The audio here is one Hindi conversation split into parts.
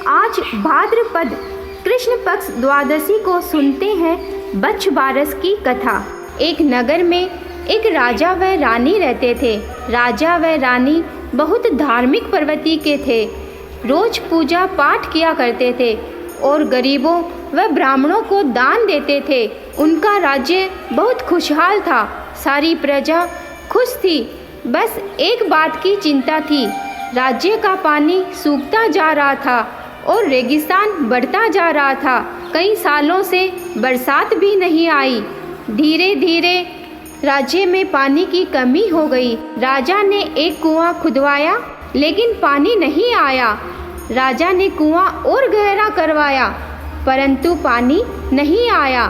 आज भाद्रपद कृष्ण पक्ष द्वादशी को सुनते हैं बच्छ बारस की कथा। एक नगर में एक राजा व रानी रहते थे। राजा व रानी बहुत धार्मिक प्रवृत्ति के थे। रोज पूजा पाठ किया करते थे और गरीबों व ब्राह्मणों को दान देते थे। उनका राज्य बहुत खुशहाल था। सारी प्रजा खुश थी। बस एक बात की चिंता थी। राज्य का पानी सूखता जा रहा था और रेगिस्तान बढ़ता जा रहा था। कई सालों से बरसात भी नहीं आई। धीरे धीरे राज्य में पानी की कमी हो गई। राजा ने एक कुआं खुदवाया लेकिन पानी नहीं आया। राजा ने कुआं और गहरा करवाया परंतु पानी नहीं आया।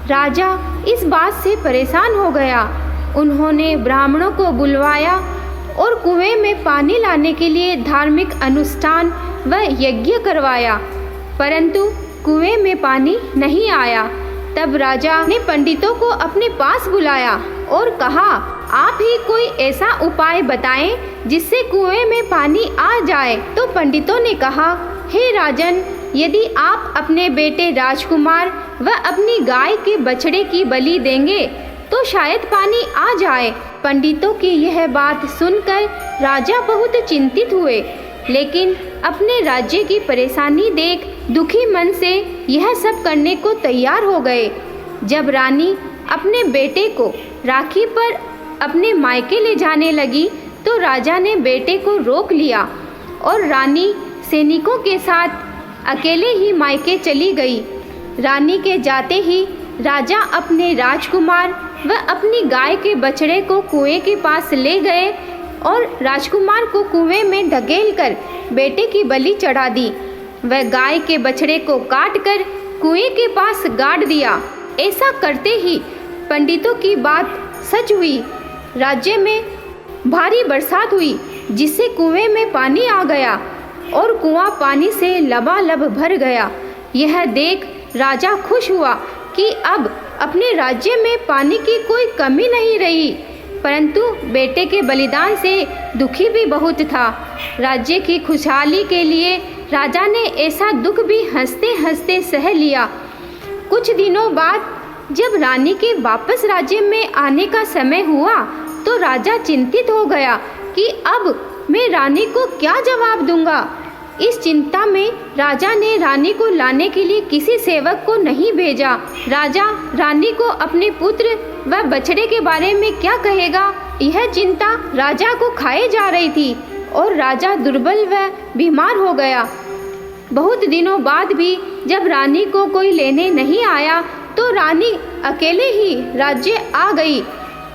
राजा इस बात से परेशान हो गया। उन्होंने ब्राह्मणों को बुलवाया और कुएं में पानी लाने के लिए धार्मिक अनुष्ठान व यज्ञ करवाया परंतु कुएं में पानी नहीं आया। तब राजा ने पंडितों को अपने पास बुलाया और कहा, आप ही कोई ऐसा उपाय बताएं जिससे कुएं में पानी आ जाए। तो पंडितों ने कहा, हे राजन, यदि आप अपने बेटे राजकुमार व अपनी गाय के बछड़े की बलि देंगे तो शायद पानी आ जाए। पंडितों की यह बात सुनकर राजा बहुत चिंतित हुए, लेकिन अपने राज्य की परेशानी देख दुखी मन से यह सब करने को तैयार हो गए। जब रानी अपने बेटे को राखी पर अपने मायके ले जाने लगी तो राजा ने बेटे को रोक लिया और रानी सैनिकों के साथ अकेले ही मायके चली गई। रानी के जाते ही राजा अपने राजकुमार व अपनी गाय के बछड़े को कुएं के पास ले गए और राजकुमार को कुएं में ढकेलकर बेटे की बलि चढ़ा दी। वह गाय के बछड़े को काटकर कुएं के पास गाड़ दिया। ऐसा करते ही पंडितों की बात सच हुई। राज्य में भारी बरसात हुई जिससे कुएं में पानी आ गया और कुआं पानी से लबालब भर गया। यह देख राजा खुश हुआ कि अब अपने राज्य में पानी की कोई कमी नहीं रही, परंतु बेटे के बलिदान से दुखी भी बहुत था। राज्य की खुशहाली के लिए राजा ने ऐसा दुख भी हंसते हंसते सह लिया। कुछ दिनों बाद जब रानी के वापस राज्य में आने का समय हुआ तो राजा चिंतित हो गया कि अब मैं रानी को क्या जवाब दूंगा। इस चिंता में राजा ने रानी को लाने के लिए किसी सेवक को नहीं भेजा। राजा रानी को अपने पुत्र व बछड़े के बारे में क्या कहेगा, यह चिंता राजा को खाए जा रही थी और राजा दुर्बल व बीमार हो गया। बहुत दिनों बाद भी जब रानी को कोई लेने नहीं आया तो रानी अकेले ही राज्य आ गई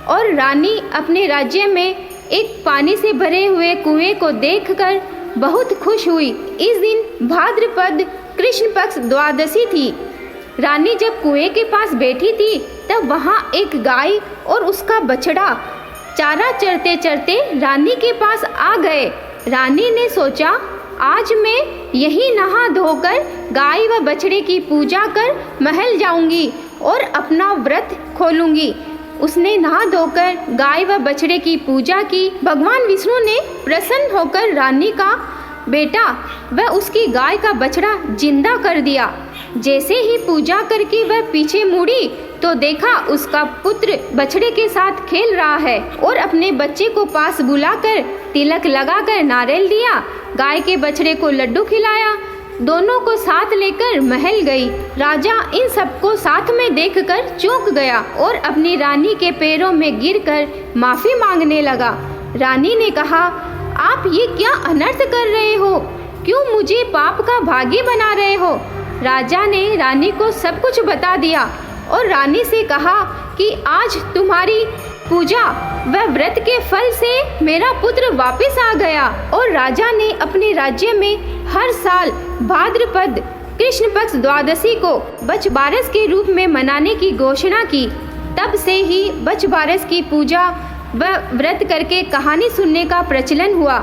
और रानी अपने राज्य में एक पानी से भरे हुए कुएं को देखकर बहुत खुश हुई। इस दिन भाद्रपद कृष्ण पक्ष द्वादशी थी। रानी जब कुएं के पास बैठी थी तब वहाँ एक गाय और उसका बछड़ा चारा चरते चरते रानी के पास आ गए। रानी ने सोचा, आज मैं यही नहा धोकर गाय व बछड़े की पूजा कर महल जाऊंगी और अपना व्रत खोलूंगी। उसने नहा धोकर गाय व बछड़े की पूजा की। भगवान विष्णु ने प्रसन्न होकर रानी का बेटा व उसकी गाय का बछड़ा जिंदा कर दिया। जैसे ही पूजा करके वह पीछे मुड़ी तो देखा उसका पुत्र बछड़े के साथ खेल रहा है और अपने बच्चे को पास बुलाकर तिलक लगाकर नारियल दिया। गाय के बछड़े को लड्डू खिलाया। दोनों को साथ लेकर महल गई। राजा इन सबको साथ में देखकर चौंक गया और अपनी रानी के पैरों में गिरकर माफी मांगने लगा। रानी ने कहा, आप ये क्या अनर्थ कर रहे हो? क्यों मुझे पाप का भागी बना रहे हो? राजा ने रानी को सब कुछ बता दिया और रानी से कहा कि आज तुम्हारी पूजा व व्रत के फल से मेरा पुत्र वापस आ गया। और राजा ने अपने राज्य में हर साल भाद्रपद कृष्ण पक्ष द्वादशी को बच्छ बारस के रूप में मनाने की घोषणा की। तब से ही बच्छ बारस की पूजा व व्रत करके कहानी सुनने का प्रचलन हुआ।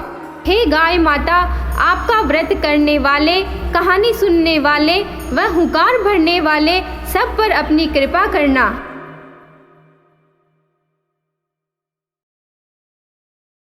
हे गाय माता, आपका व्रत करने वाले, कहानी सुनने वाले व हुंकार भरने वाले सब पर अपनी कृपा करना।